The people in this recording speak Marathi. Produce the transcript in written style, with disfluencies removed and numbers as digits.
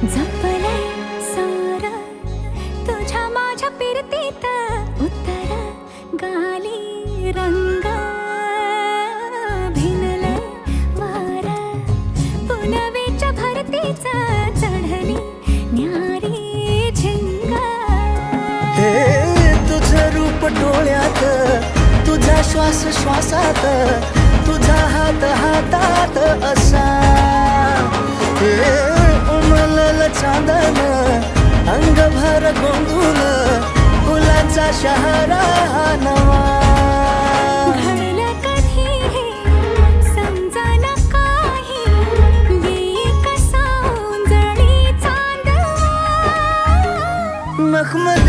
जपलंय सार तुझ्या माझ्या पिरतीत उत्तर गाली रंग भिनलंय वार पुनवेच्या भरतीच चढली न्यारी झिंग हे तुझं रूप डोळ्यात तुझा श्वास श्वासात तुझा हात हातात असा हे उमलल चांदन अंगभर गोंधून फुलाचा शहरा हा नवा घडलं कधी हे समजना काही येई कसा उंजळी चांदवा मखमल